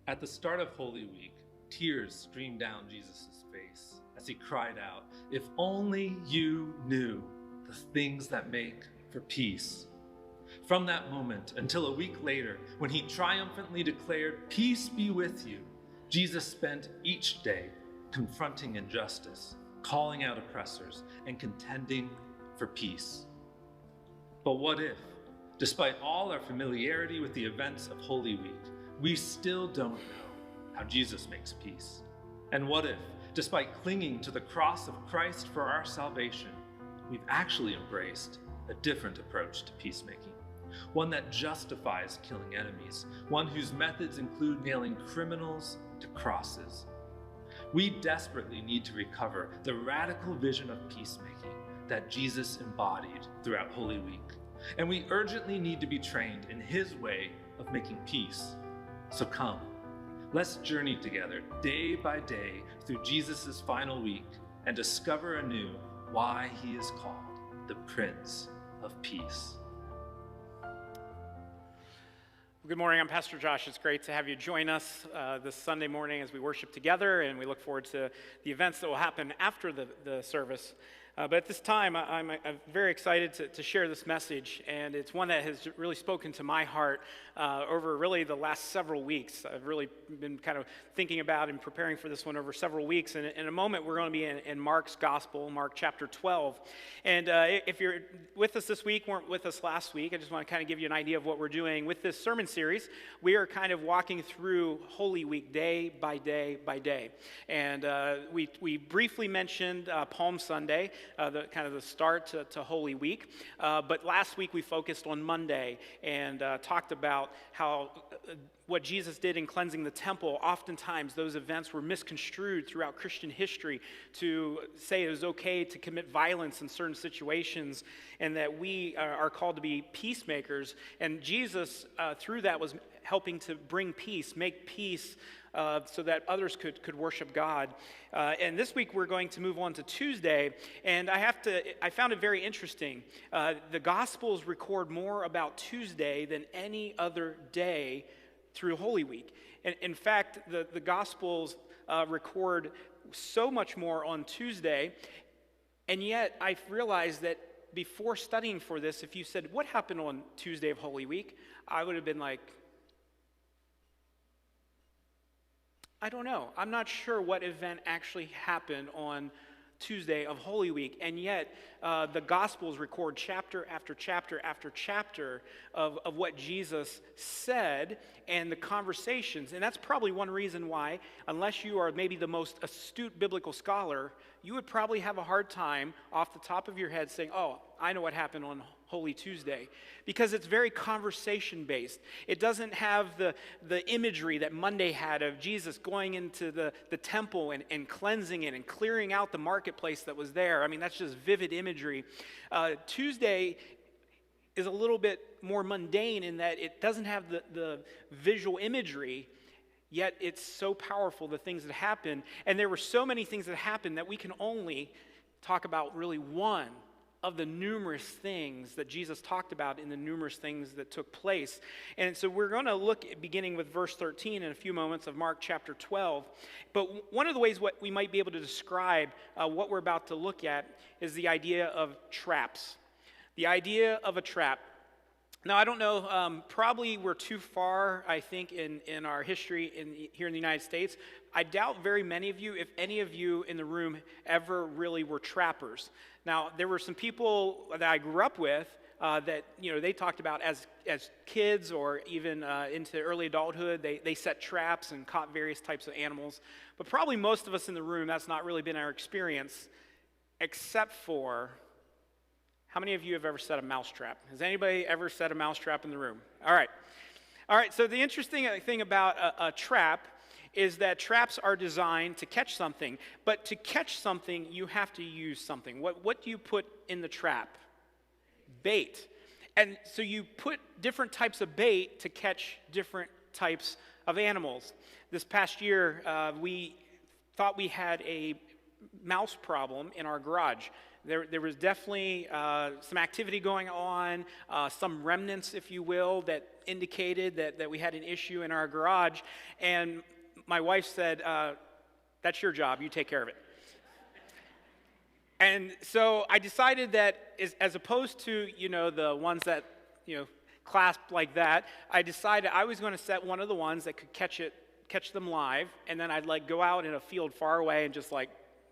At the start of Holy Week, tears streamed down Jesus' face as he cried out, "If only you knew the things that make for peace." From that moment until a week later, when he triumphantly declared, "Peace be with you," Jesus spent each day confronting injustice, calling out oppressors, and contending for peace. But what if, despite all our familiarity with the events of Holy Week, we still don't know how Jesus makes peace? And what if, despite clinging to the cross of Christ for our salvation, we've actually embraced a different approach to peacemaking? One that justifies killing enemies, one whose methods include nailing criminals to crosses. We desperately need to recover the radical vision of peacemaking that Jesus embodied throughout Holy Week. And we urgently need to be trained in his way of making peace. So come, let's journey together day by day through Jesus' final week and discover anew why he is called the Prince of Peace. Good morning, I'm Pastor Josh. It's great to have you join us this Sunday morning as we worship together, and we look forward to the events that will happen after the service. But at this time, I'm very excited to share this message, and it's one that has really spoken to my heart over really the last several weeks. I've really been kind of thinking about and preparing for this one over several weeks, and in a moment we're going to be in Mark's Gospel, Mark chapter 12. And if you're with us this week, weren't with us last week, I just want to kind of give you an idea of what we're doing. With this sermon series, we are kind of walking through Holy Week day by day by day. And we briefly mentioned Palm Sunday, the kind of the start to Holy Week. But last week we focused on Monday and talked about how what Jesus did in cleansing the temple. Oftentimes those events were misconstrued throughout Christian history to say it was okay to commit violence in certain situations, and that we are called to be peacemakers. And Jesus, through that, was helping to bring peace, make peace, so that others could worship God. And this week we're going to move on to Tuesday, and I found it very interesting. The Gospels record more about Tuesday than any other day through Holy Week. And in fact, the Gospels record so much more on Tuesday, and yet I've realized that before studying for this, if you said, "What happened on Tuesday of Holy Week?" I would have been like, I don't know. I'm not sure what event actually happened on Tuesday of Holy Week, and yet the Gospels record chapter after chapter after chapter of what Jesus said and the conversations. And that's probably one reason why, unless you are maybe the most astute biblical scholar, you would probably have a hard time off the top of your head saying, "Oh, I know what happened on Holy Tuesday," because it's very conversation-based. It doesn't have the imagery that Monday had of Jesus going into the temple and cleansing it and clearing out the marketplace that was there. I mean, that's just vivid imagery. Tuesday is a little bit more mundane in that it doesn't have the visual imagery, yet it's so powerful, the things that happen. And there were so many things that happened that we can only talk about really one of the numerous things that Jesus talked about in the numerous things that took place. And so we're going to look at beginning with verse 13 in a few moments of Mark chapter 12. But one of the ways what we might be able to describe what we're about to look at is the idea of traps. The idea of a trap. Now, I don't know, probably we're too far, I think, in our history here in the United States. I doubt very many of you, if any of you in the room, ever really were trappers. Now, there were some people that I grew up with that, they talked about as kids or even into early adulthood, they set traps and caught various types of animals. But probably most of us in the room, that's not really been our experience, except for, how many of you have ever set a mouse trap? Has anybody ever set a mouse trap in the room? All right, so the interesting thing about a trap is that traps are designed to catch something, but to catch something, you have to use something. What do you put in the trap? Bait. And so you put different types of bait to catch different types of animals. This past year, we thought we had a mouse problem in our garage. There was definitely some activity going on, some remnants, if you will, that indicated that we had an issue in our garage. And my wife said, that's your job, you take care of it. And so I decided that as opposed to, the ones that, clasped like that, I decided I was going to set one of the ones that could catch them live, and then I'd go out in a field far away and just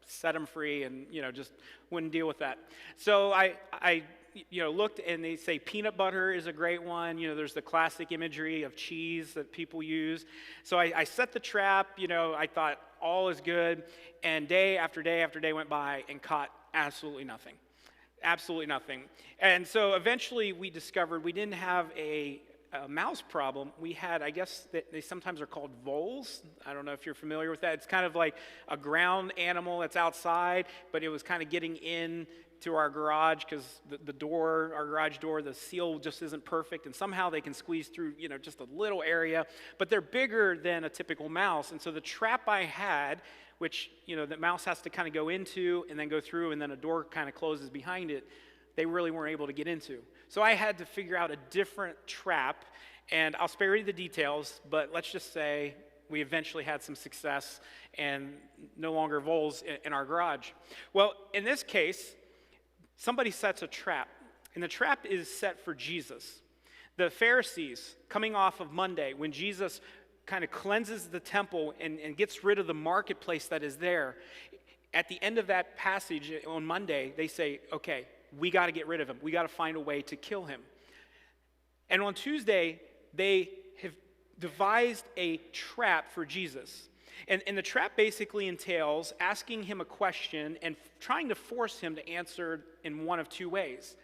set them free and, just wouldn't deal with that. So I looked, and they say peanut butter is a great one. There's the classic imagery of cheese that people use. So I set the trap, I thought all is good, and day after day after day went by and caught absolutely nothing. Absolutely nothing. And so eventually we discovered we didn't have a mouse problem. We had, I guess they sometimes are called voles. I don't know if you're familiar with that. It's kind of like a ground animal that's outside, but it was kind of getting in to our garage because the door, our garage door, the seal just isn't perfect, and somehow they can squeeze through, just a little area, but they're bigger than a typical mouse. And so the trap I had, which, the mouse has to kind of go into and then go through, and then a door kind of closes behind it, they really weren't able to get into. So I had to figure out a different trap, and I'll spare you the details, but let's just say we eventually had some success and no longer voles in our garage. Well, in this case, somebody sets a trap, and the trap is set for Jesus. The Pharisees, coming off of Monday, when Jesus kind of cleanses the temple and gets rid of the marketplace that is there, at the end of that passage on Monday, they say, okay, we got to get rid of him. We got to find a way to kill him. And on Tuesday, they have devised a trap for Jesus. And the trap basically entails asking him a question and trying to force him to answer in one of two ways.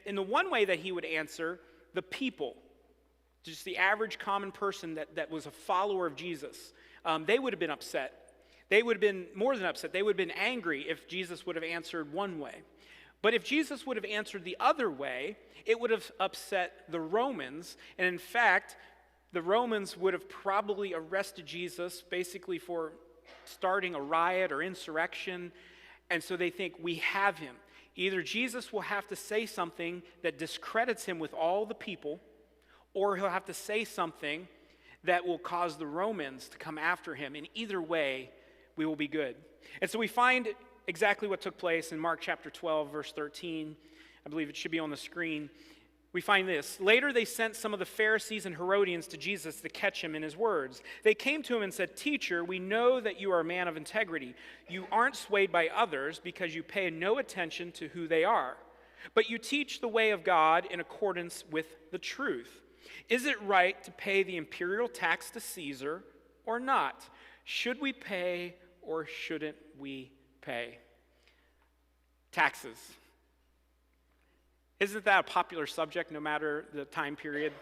In the one way that he would answer, the people, just the average common person that was a follower of Jesus, they would have been upset. They would have been more than upset. They would have been angry if Jesus would have answered one way. But if Jesus would have answered the other way, it would have upset the Romans. And in fact, the Romans would have probably arrested Jesus basically for starting a riot or insurrection. And so they think, we have him. Either Jesus will have to say something that discredits him with all the people, or he'll have to say something that will cause the Romans to come after him. In either way, we will be good. And so we find exactly what took place in Mark chapter 12, verse 13. I believe it should be on the screen. We find this. Later they sent some of the Pharisees and Herodians to Jesus to catch him in his words. They came to him and said, "Teacher, we know that you are a man of integrity. You aren't swayed by others because you pay no attention to who they are. But you teach the way of God in accordance with the truth. Is it right to pay the imperial tax to Caesar or not? Should we pay or shouldn't we pay?" Taxes. Isn't that a popular subject no matter the time period?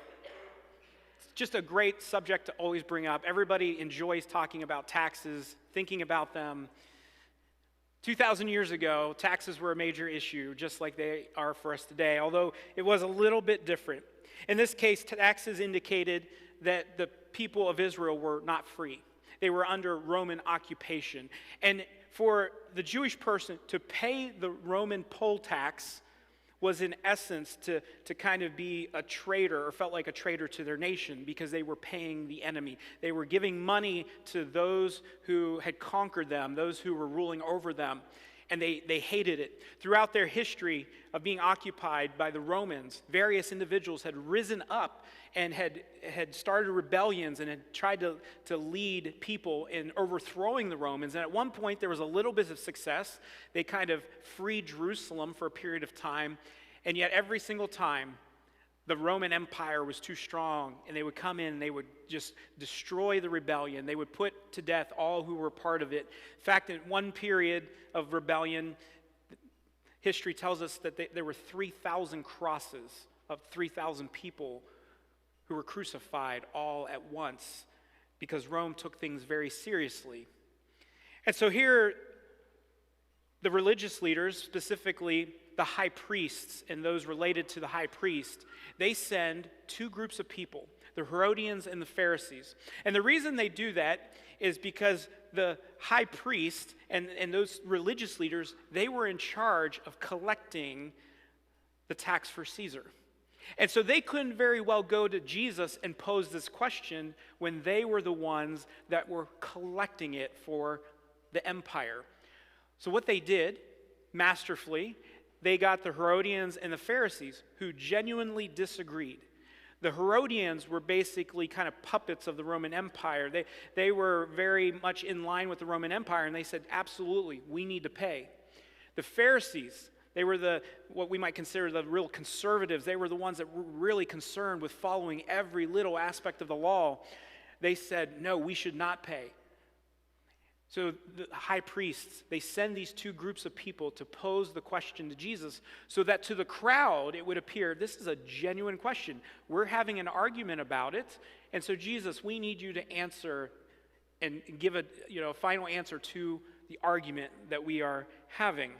It's just a great subject to always bring up. Everybody enjoys talking about taxes, thinking about them. 2,000 years ago, taxes were a major issue, just like they are for us today, although it was a little bit different. In this case, taxes indicated that the people of Israel were not free. They were under Roman occupation. And for the Jewish person to pay the Roman poll tax was in essence to kind of be a traitor, or felt like a traitor to their nation, because they were paying the enemy. They were giving money to those who had conquered them, those who were ruling over them, and they hated it. Throughout their history of being occupied by the Romans, various individuals had risen up and had started rebellions and had tried to lead people in overthrowing the Romans. And at one point, there was a little bit of success. They kind of freed Jerusalem for a period of time. And yet every single time, the Roman Empire was too strong, and they would come in and they would just destroy the rebellion. They would put to death all who were part of it. In fact, in one period of rebellion, history tells us that there were 3,000 crosses of 3,000 people who were crucified all at once because Rome took things very seriously. And so here, the religious leaders, specifically the high priests and those related to the high priest, they send two groups of people. the Herodians and the Pharisees. And the reason they do that is because the high priest and those religious leaders, they were in charge of collecting the tax for Caesar. And so they couldn't very well go to Jesus and pose this question when they were the ones that were collecting it for the empire. So what they did, masterfully, they got the Herodians and the Pharisees who genuinely disagreed. The Herodians were basically kind of puppets of the Roman Empire. They were very much in line with the Roman Empire, and they said, absolutely, we need to pay. The Pharisees, they were what we might consider the real conservatives. They were the ones that were really concerned with following every little aspect of the law. They said, no, we should not pay. So the high priests, they send these two groups of people to pose the question to Jesus so that to the crowd it would appear this is a genuine question. We're having an argument about it, and so Jesus, we need you to answer and give a final answer to the argument that we are having.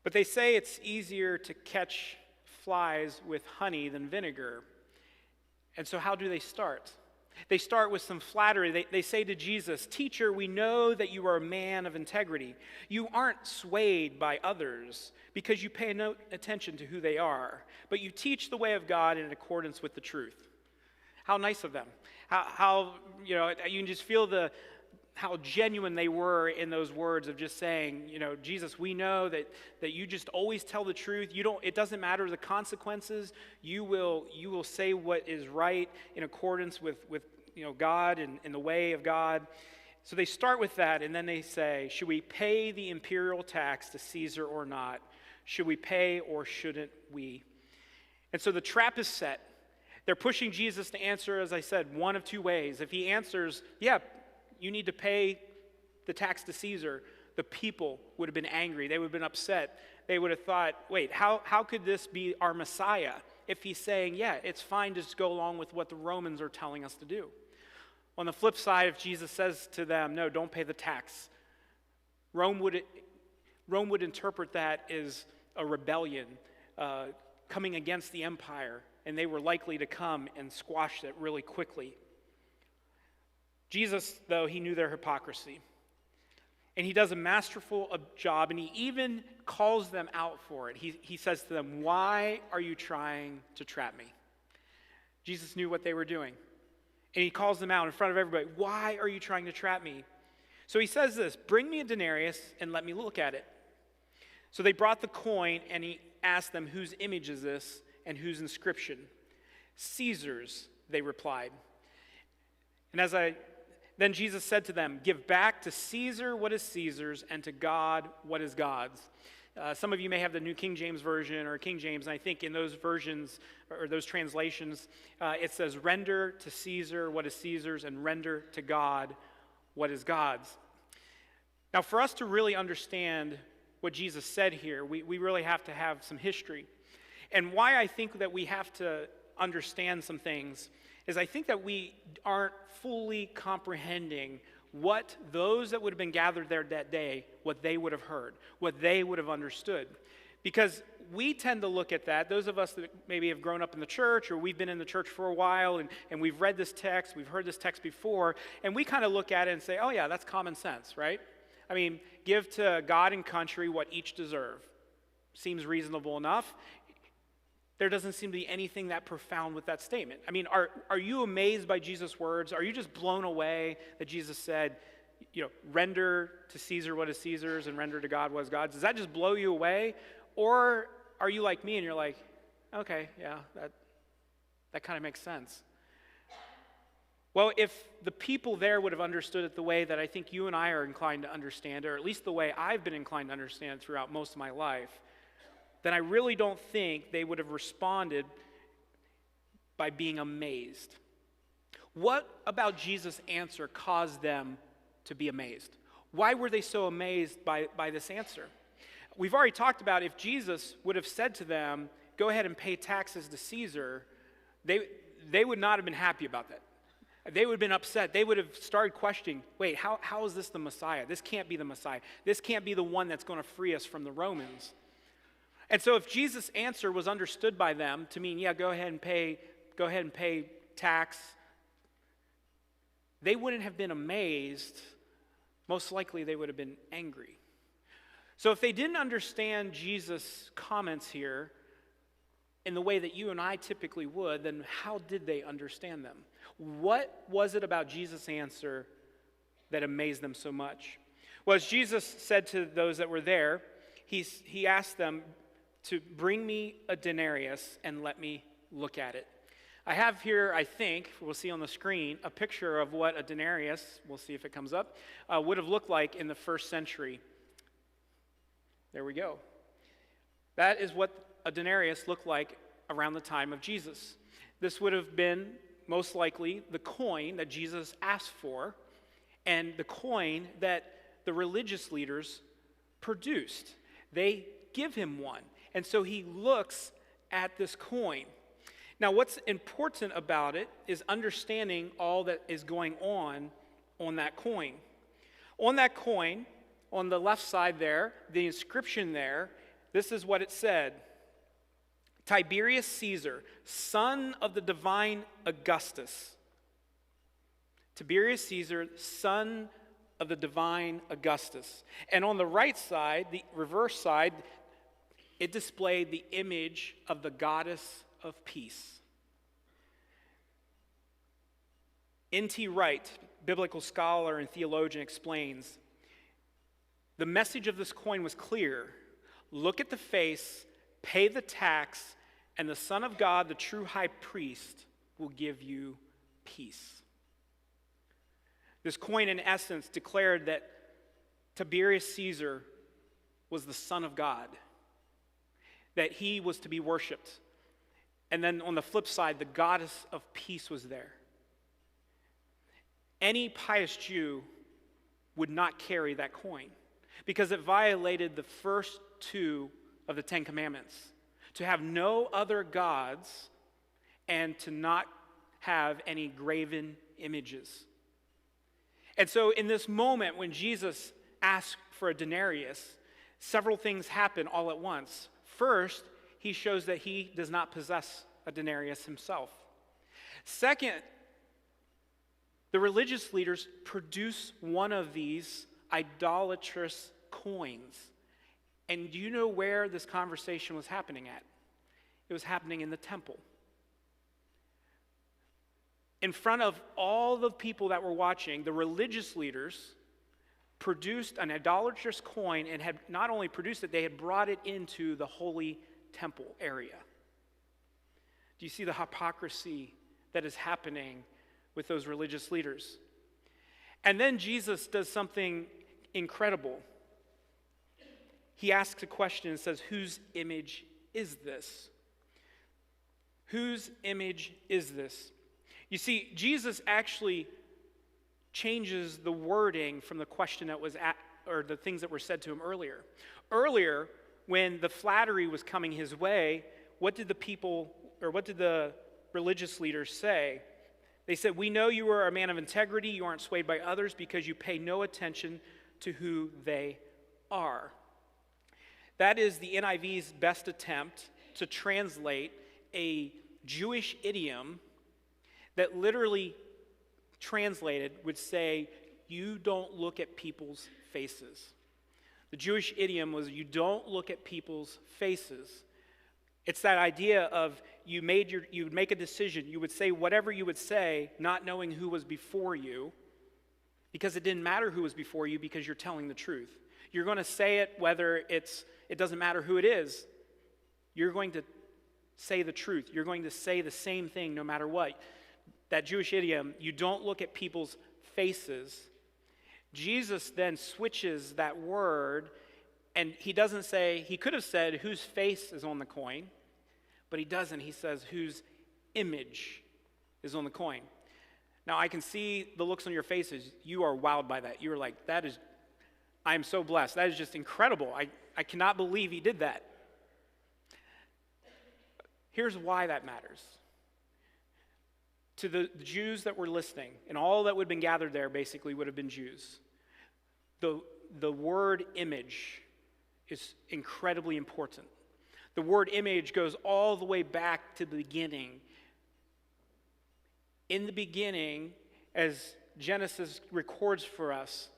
But they say it's easier to catch flies with honey than vinegar. And so how do they start? They start with some flattery. They say to Jesus, "Teacher, we know that you are a man of integrity. You aren't swayed by others because you pay no attention to who they are, but you teach the way of God in accordance with the truth." How nice of them. How you can just feel how genuine they were in those words of just saying, Jesus, we know that you just always tell the truth. It doesn't matter the consequences. You will say what is right in accordance with God and the way of God. So they start with that, and then they say, should we pay the imperial tax to Caesar or not? Should we pay or shouldn't we? And so the trap is set. They're pushing Jesus to answer, as I said, one of two ways. If he answers, yeah, you need to pay the tax to Caesar, the people would have been angry. They would have been upset. They would have thought, wait, how could this be our Messiah if he's saying, yeah, it's fine to just go along with what the Romans are telling us to do? On the flip side, if Jesus says to them, no, don't pay the tax, Rome would interpret that as a rebellion coming against the empire, and they were likely to come and squash it really quickly. Jesus, though, he knew their hypocrisy. And he does a masterful job, and he even calls them out for it. He says to them, "Why are you trying to trap me?" Jesus knew what they were doing. And he calls them out in front of everybody. "Why are you trying to trap me?" So he says this, "Bring me a denarius and let me look at it." So they brought the coin, and he asked them, "Whose image is this and whose inscription?" "Caesar's," they replied. And then Jesus said to them, "Give back to Caesar what is Caesar's, and to God what is God's." Some of you may have the New King James Version or King James, and I think in those versions or those translations, it says, "Render to Caesar what is Caesar's, and render to God what is God's." Now, for us to really understand what Jesus said here, we really have to have some history. And why I think that we have to understand some things is I think that we aren't fully comprehending what those that would have been gathered there that day, what they would have heard, what they would have understood. Because we tend to look at that, those of us that maybe have grown up in the church or we've been in the church for a while and we've read this text, we've heard this text before, and we kind of look at it and say, oh yeah, that's common sense, right? I mean, give to God and country what each deserve. Seems reasonable enough. There doesn't seem to be anything that profound with that statement. I mean, are you amazed by Jesus' words? Are you just blown away that Jesus said, render to Caesar what is Caesar's and render to God what is God's? Does that just blow you away? Or are you like me and you're like, okay, yeah, that kind of makes sense. Well, if the people there would have understood it the way that I think you and I are inclined to understand, or at least the way I've been inclined to understand throughout most of my life, then I really don't think they would have responded by being amazed. What about Jesus' answer caused them to be amazed? Why were they so amazed by this answer? We've already talked about if Jesus would have said to them, go ahead and pay taxes to Caesar, they would not have been happy about that. They would have been upset. They would have started questioning, wait, how is this the Messiah? This can't be the Messiah. This can't be the one that's going to free us from the Romans. And so if Jesus' answer was understood by them to mean, yeah, go ahead and pay go ahead and pay tax, they wouldn't have been amazed. Most likely they would have been angry. So if they didn't understand Jesus' comments here in the way that you and I typically would, then how did they understand them? What was it about Jesus' answer that amazed them so much? Well, as Jesus said to those that were there, he asked them to bring me a denarius and let me look at it. I have here, I think, we'll see on the screen, a picture of what a denarius, we'll see if it comes up, would have looked like in the first century. There we go. That is what a denarius looked like around the time of Jesus. This would have been, most likely, the coin that Jesus asked for, and the coin that the religious leaders produced. They give him one, and so he looks at this coin. Now, what's important about it is understanding all that is going on that coin. On that coin, on the left side there, the inscription there, this is what it said. Tiberius Caesar, son of the divine Augustus. Tiberius Caesar, son of the divine Augustus. And on the right side, the reverse side, it displayed the image of the goddess of peace. N.T. Wright, biblical scholar and theologian, explains, the message of this coin was clear. Look at the face, pay the tax, and the Son of God, the true high priest, will give you peace. This coin, in essence, declared that Tiberius Caesar was the Son of God, that he was to be worshipped. And then on the flip side, the goddess of peace was there. Any pious Jew would not carry that coin because it violated the first two of the Ten Commandments, to have no other gods and to not have any graven images. And so in this moment when Jesus asked for a denarius, several things happen all at once. First, he shows that he does not possess a denarius himself. Second, the religious leaders produce one of these idolatrous coins. And do you know where this conversation was happening at? It was happening in the temple. In front of all the people that were watching, the religious leaders produced an idolatrous coin and had not only produced it, they had brought it into the holy temple area. Do you see the hypocrisy that is happening with those religious leaders? And then Jesus does something incredible. He asks a question and says, whose image is this? Whose image is this? You see, Jesus actually changes the wording from the question that was or the things that were said to him earlier. Earlier, when the flattery was coming his way, what did the religious leaders say? They said, we know you are a man of integrity, you aren't swayed by others because you pay no attention to who they are. That is the NIV's best attempt to translate a Jewish idiom that literally translated would say, you don't look at people's faces. The Jewish idiom was, you don't look at people's faces. It's that idea of you would make a decision, you would say whatever you would say, not knowing who was before you, because it didn't matter who was before you because you're telling the truth. You're going to say it whether it doesn't matter who it is. You're going to say the truth. You're going to say the same thing no matter what. That Jewish idiom, you don't look at people's faces. Jesus then switches that word, and he doesn't say, he could have said whose face is on the coin, but he doesn't. He says whose image is on the coin. Now, I can see the looks on your faces. You are wowed by that. You're like, I am so blessed. That is just incredible. I cannot believe he did that. Here's why that matters. To the Jews that were listening, and all that would have been gathered there basically would have been Jews, the word image is incredibly important. The word image goes all the way back to the beginning. In the beginning, as Genesis records for us,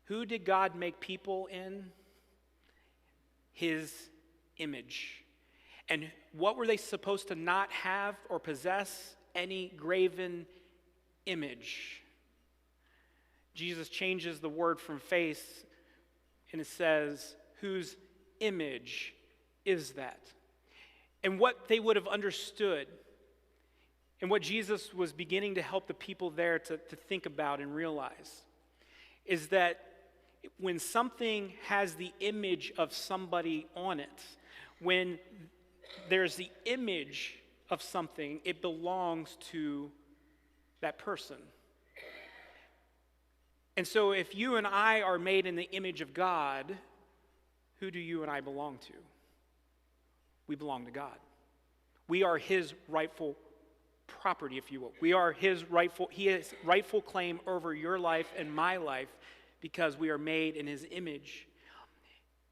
who did God make people in? His image. And what were they supposed to not have or possess? Any graven image. Jesus changes the word from face, and it says, whose image is that? And what they would have understood, and what Jesus was beginning to help the people there to think about and realize, is that when something has the image of somebody on it, when there's the image of something, it belongs to that person. And so if you and I are made in the image of God, who do you and I belong to? We belong to God. We are his rightful property, if you will. He has rightful claim over your life and my life because we are made in his image.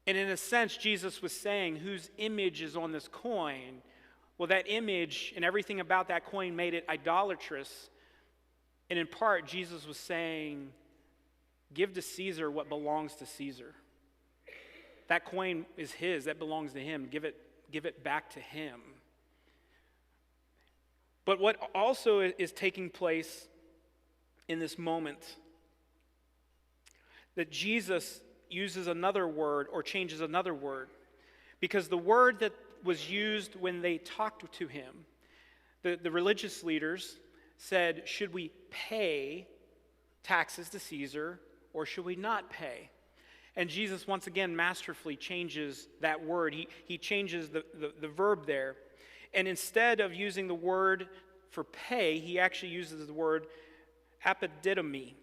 And in a sense, Jesus was saying, whose image is on this coin? Well, that image and everything about that coin made it idolatrous. And in part, Jesus was saying, give to Caesar what belongs to Caesar. That coin is his, that belongs to him. Give it back to him. But what also is taking place in this moment, that Jesus uses another word or changes another word. Because the word that was used when they talked to him, the religious leaders said, should we pay taxes to Caesar or should we not pay? And Jesus once again masterfully changes that word. He changes the verb there. And instead of using the word for pay, he actually uses the word apodidomi.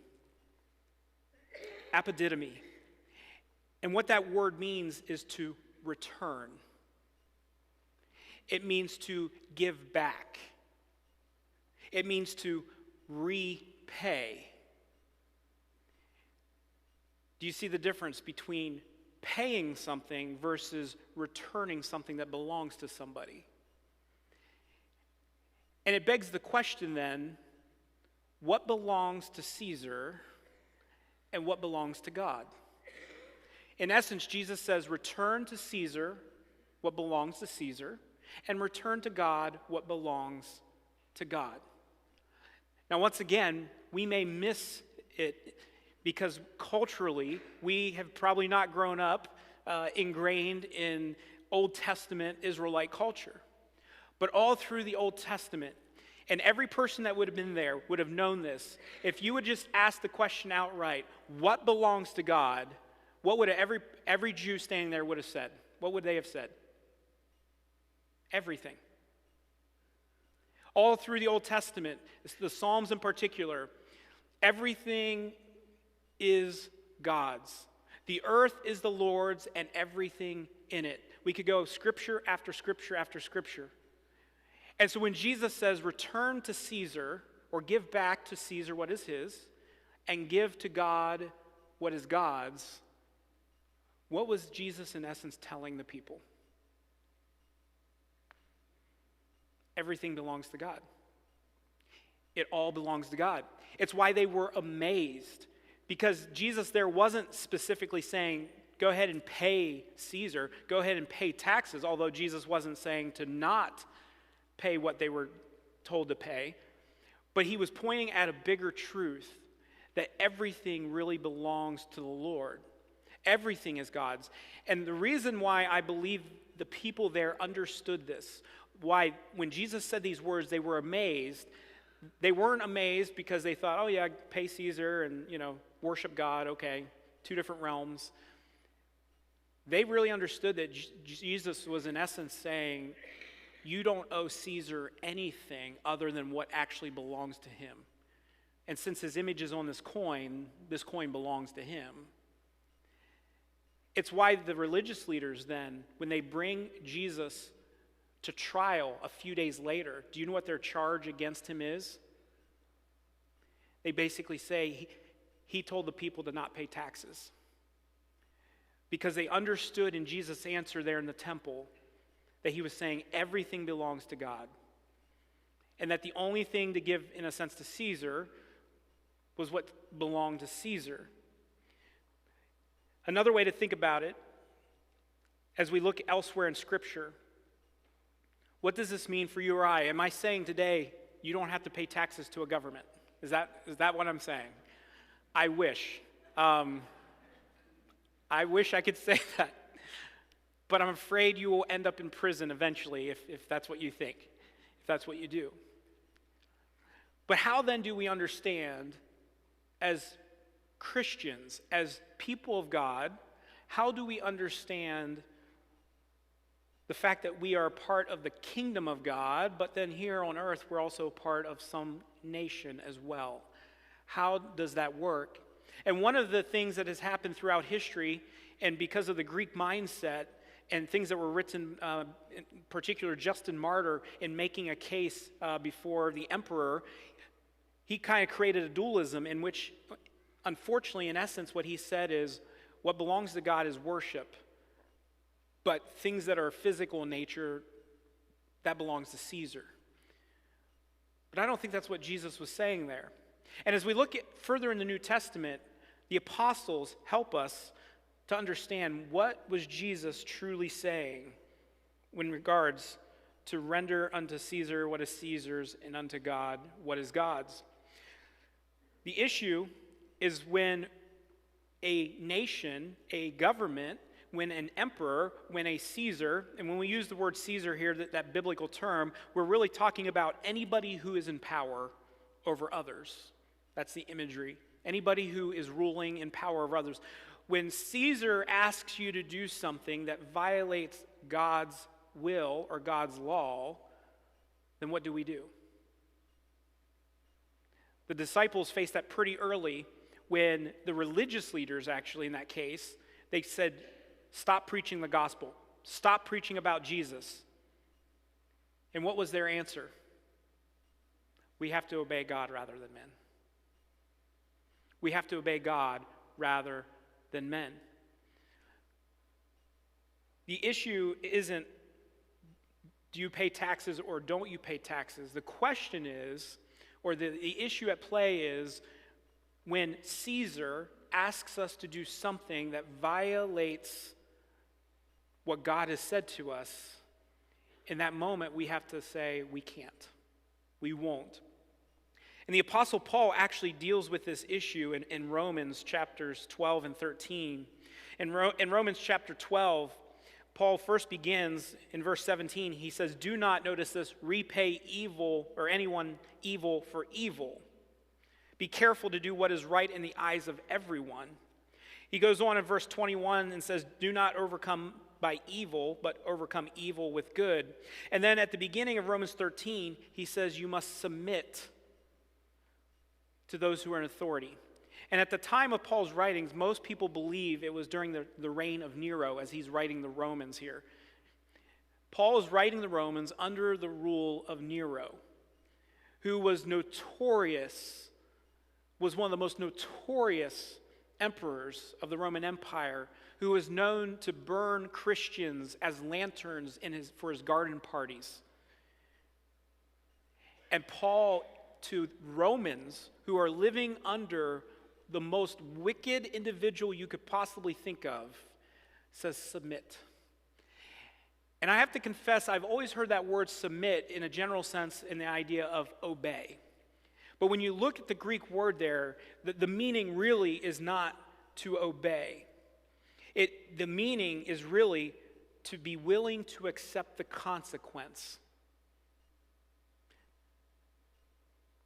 Apodidomi. And what that word means is to return. It means to give back. It means to repay. Do you see the difference between paying something versus returning something that belongs to somebody? And it begs the question then, what belongs to Caesar and what belongs to God? In essence, Jesus says, return to Caesar what belongs to Caesar, and return to God what belongs to God. Now, once again, we may miss it because culturally, we have probably not grown up ingrained in Old Testament Israelite culture. But all through the Old Testament, and every person that would have been there would have known this. If you would just ask the question outright, what belongs to God? What would every Jew standing there would have said? What would they have said? Everything. All through the Old Testament, the Psalms in particular, everything is God's. The earth is the Lord's and everything in it. We could go scripture after scripture after scripture. And so when Jesus says, return to Caesar, or give back to Caesar what is his, and give to God what is God's, what was Jesus in essence telling the people? Everything belongs to God. It all belongs to God. It's why they were amazed, because Jesus there wasn't specifically saying, go ahead and pay Caesar, go ahead and pay taxes, although Jesus wasn't saying to not pay what they were told to pay. But he was pointing at a bigger truth, that everything really belongs to the Lord. Everything is God's. And the reason why I believe the people there understood this, why when Jesus said these words, they were amazed. They weren't amazed because they thought, oh yeah, pay Caesar and, worship God, okay, two different realms. They really understood that Jesus was in essence saying, you don't owe Caesar anything other than what actually belongs to him. And since his image is on this coin belongs to him. It's why the religious leaders then, when they bring Jesus to trial a few days later, do you know what their charge against him is? They basically say he told the people to not pay taxes. Because they understood in Jesus' answer there in the temple that he was saying everything belongs to God. and that the only thing to give, in a sense, to Caesar was what belonged to Caesar. Another way to think about it, as we look elsewhere in Scripture, what does this mean for you or I? Am I saying today you don't have to pay taxes to a government? Is that what I'm saying? I wish. I wish I could say that. But I'm afraid you will end up in prison eventually if that's what you think, if that's what you do. But how then do we understand, as Christians, as people of God, how do we understand the fact that we are a part of the kingdom of God, but then here on earth we're also part of some nation as well? How does that work? And one of the things that has happened throughout history, and because of the Greek mindset and things that were written, in particular Justin Martyr, in making a case before the emperor, he kind of created a dualism in which, unfortunately, in essence, what he said is, what belongs to God is worship, but things that are physical in nature, that belongs to Caesar. But I don't think that's what Jesus was saying there. And as we look at further in the New Testament, the apostles help us to understand what was Jesus truly saying in regards to render unto Caesar what is Caesar's and unto God what is God's. The issue is when a nation, a government, when an emperor, when a Caesar, and when we use the word Caesar here, that biblical term, we're really talking about anybody who is in power over others. That's the imagery. Anybody who is ruling in power over others. When Caesar asks you to do something that violates God's will or God's law, then what do we do? The disciples faced that pretty early when the religious leaders, actually in that case, they said, stop preaching the gospel. Stop preaching about Jesus. And what was their answer? We have to obey God rather than men. We have to obey God rather than men. The issue isn't, do you pay taxes or don't you pay taxes? The question is, or the issue at play is, when Caesar asks us to do something that violates what God has said to us, in that moment we have to say, we can't. We won't. And the Apostle Paul actually deals with this issue in Romans chapters 12 and 13. In Romans chapter 12, Paul first begins in verse 17. He says, do not, notice this, repay evil or anyone evil for evil. Be careful to do what is right in the eyes of everyone. He goes on in verse 21 and says, do not overcome by evil, but overcome evil with good. And then at the beginning of Romans 13, he says, you must submit to those who are in authority. And at the time of Paul's writings, most people believe it was during the reign of Nero, as he's writing the Romans here. Paul is writing the Romans under the rule of Nero, who was notorious, was one of the most notorious emperors of the Roman Empire, who was known to burn Christians as lanterns for his garden parties. And Paul, to Romans who are living under the most wicked individual you could possibly think of, says submit. And I have to confess, I've always heard that word submit in a general sense in the idea of obey. But when you look at the Greek word there, the meaning really is not to obey. The meaning is really to be willing to accept the consequence.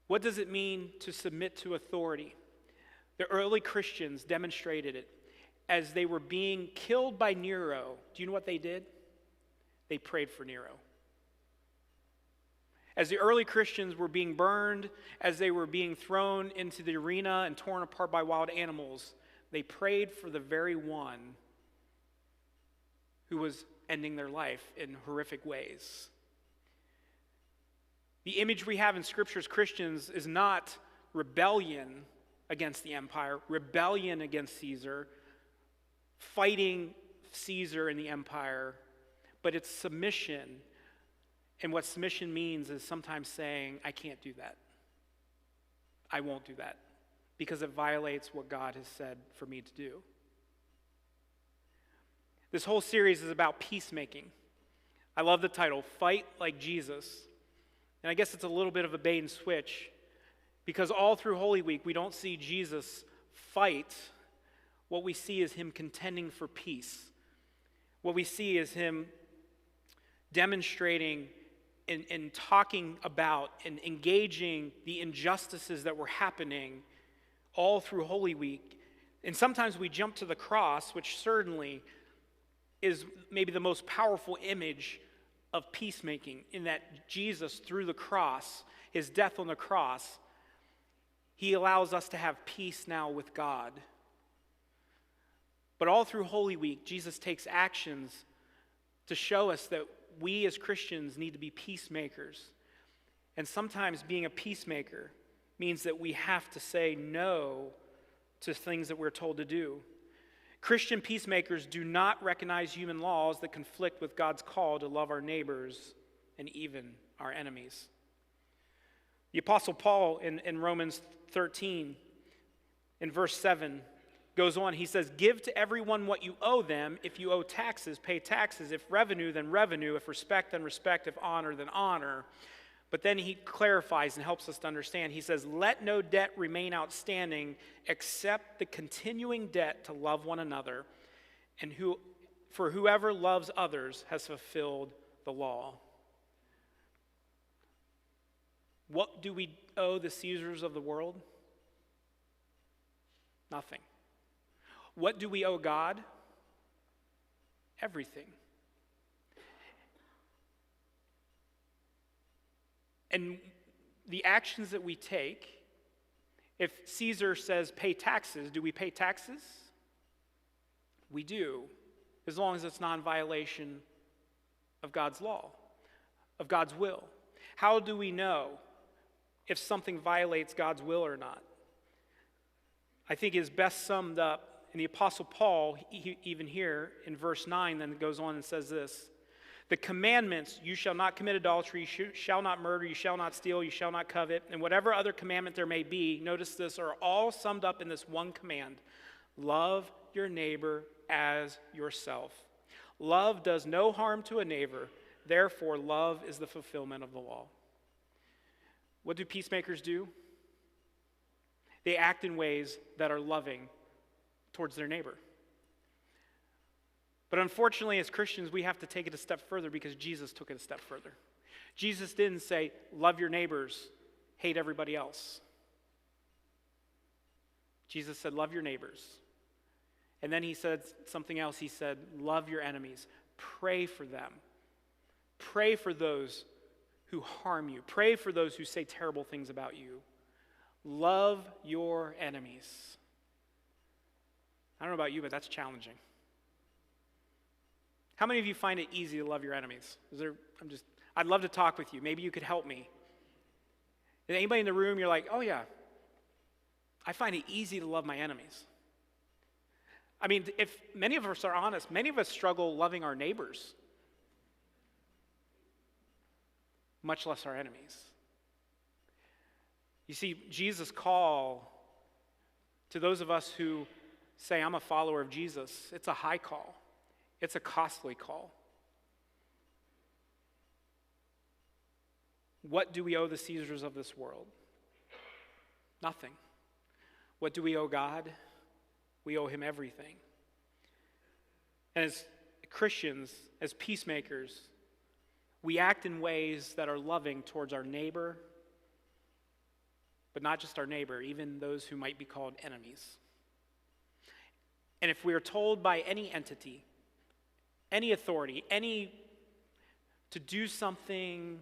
What does it mean to submit to authority? The early Christians demonstrated it. As they were being killed by Nero, do you know what they did? They prayed for Nero. As the early Christians were being burned, as they were being thrown into the arena and torn apart by wild animals, they prayed for the very one who was ending their life in horrific ways. The image we have in Scripture as Christians is not rebellion against the empire, rebellion against Caesar, fighting Caesar and the empire, but it's submission And what submission means is sometimes saying, I can't do that. I won't do that because it violates what God has said for me to do. This whole series is about peacemaking. I love the title, Fight Like Jesus. And I guess it's a little bit of a bait and switch because all through Holy Week we don't see Jesus fight. What we see is him contending for peace. What we see is him demonstrating and talking about and engaging the injustices that were happening all through Holy Week. And sometimes we jump to the cross, which certainly is maybe the most powerful image of peacemaking, in that Jesus, through the cross, his death on the cross, he allows us to have peace now with God. But all through Holy Week, Jesus takes actions to show us that we as Christians need to be peacemakers. And sometimes being a peacemaker means that we have to say no to things that we're told to do. Christian peacemakers do not recognize human laws that conflict with God's call to love our neighbors and even our enemies. The Apostle Paul in Romans 13, in verse 7, goes on. He says, give to everyone what you owe them. If you owe taxes, pay taxes. If revenue, then revenue. If respect, then respect. If honor, then honor. But then he clarifies and helps us to understand. He says, let no debt remain outstanding except the continuing debt to love one another. And for whoever loves others has fulfilled the law. What do we owe the Caesars of the world? Nothing. What do we owe God? Everything. And the actions that we take, if Caesar says pay taxes, do we pay taxes? We do, as long as it's not in violation of God's law, of God's will. How do we know if something violates God's will or not? I think it is best summed up in the Apostle Paul, even here in verse 9, then it goes on and says this. The commandments, you shall not commit adultery, you shall not murder, you shall not steal, you shall not covet, and whatever other commandment there may be, notice this, are all summed up in this one command. Love your neighbor as yourself. Love does no harm to a neighbor, therefore love is the fulfillment of the law. What do peacemakers do? They act in ways that are loving towards their neighbor. But unfortunately, as Christians, we have to take it a step further because Jesus took it a step further. Jesus didn't say, love your neighbors, hate everybody else. Jesus said, love your neighbors. And then he said something else. He said, love your enemies. Pray for them. Pray for those who harm you. Pray for those who say terrible things about you. Love your enemies. I don't know about you, but that's challenging. How many of you find it easy to love your enemies? I'd love to talk with you. Maybe you could help me. Is anybody in the room, you're like, oh yeah, I find it easy to love my enemies. I mean, if many of us are honest, many of us struggle loving our neighbors, much less our enemies. You see, Jesus' call to those of us who say, I'm a follower of Jesus, it's a high call. It's a costly call. What do we owe the Caesars of this world? Nothing. What do we owe God? We owe him everything. And as Christians, as peacemakers, we act in ways that are loving towards our neighbor, but not just our neighbor, even those who might be called enemies. And if we are told by any entity, any authority, to do something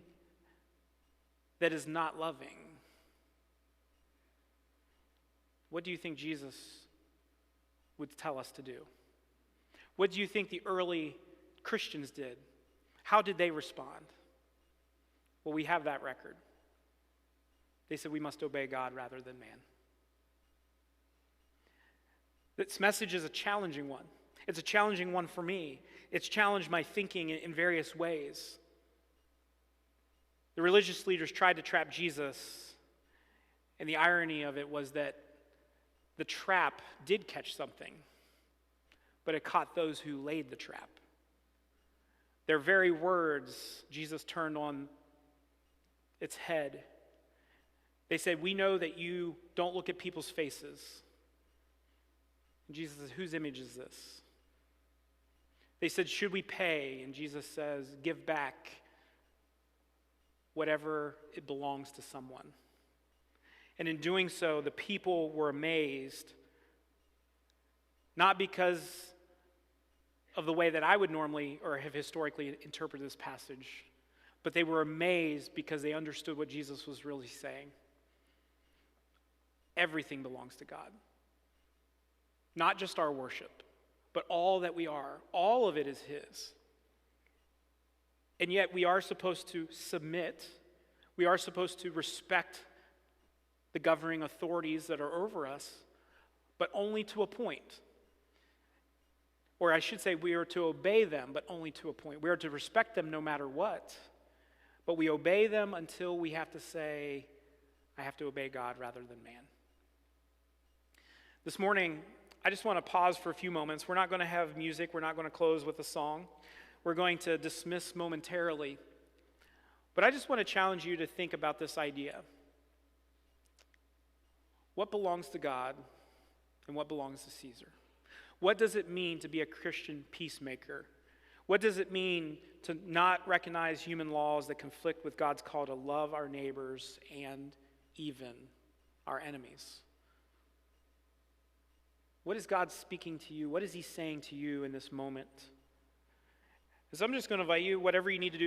that is not loving, what do you think Jesus would tell us to do? What do you think the early Christians did? How did they respond? Well, we have that record. They said we must obey God rather than man. This message is a challenging one. It's a challenging one for me. It's challenged my thinking in various ways. The religious leaders tried to trap Jesus, and the irony of it was that the trap did catch something, but it caught those who laid the trap. Their very words, Jesus turned on its head. They said, "We know that you don't look at people's faces." And Jesus says, "Whose image is this?" They said, "Should we pay?" And Jesus says, "Give back whatever it belongs to someone." And in doing so, the people were amazed, not because of the way that I would normally or have historically interpreted this passage, but they were amazed because they understood what Jesus was really saying. Everything belongs to God. Not just our worship, but all that we are. All of it is His. And yet we are supposed to submit. We are supposed to respect the governing authorities that are over us, but only to a point. Or I should say, we are to obey them, but only to a point. We are to respect them no matter what, but we obey them until we have to say, I have to obey God rather than man. This morning, I just want to pause for a few moments. We're not going to have music. We're not going to close with a song. We're going to dismiss momentarily. But I just want to challenge you to think about this idea. What belongs to God and what belongs to Caesar? What does it mean to be a Christian peacemaker? What does it mean to not recognize human laws that conflict with God's call to love our neighbors and even our enemies? What is God speaking to you? What is He saying to you in this moment? So I'm just going to invite you, whatever you need to do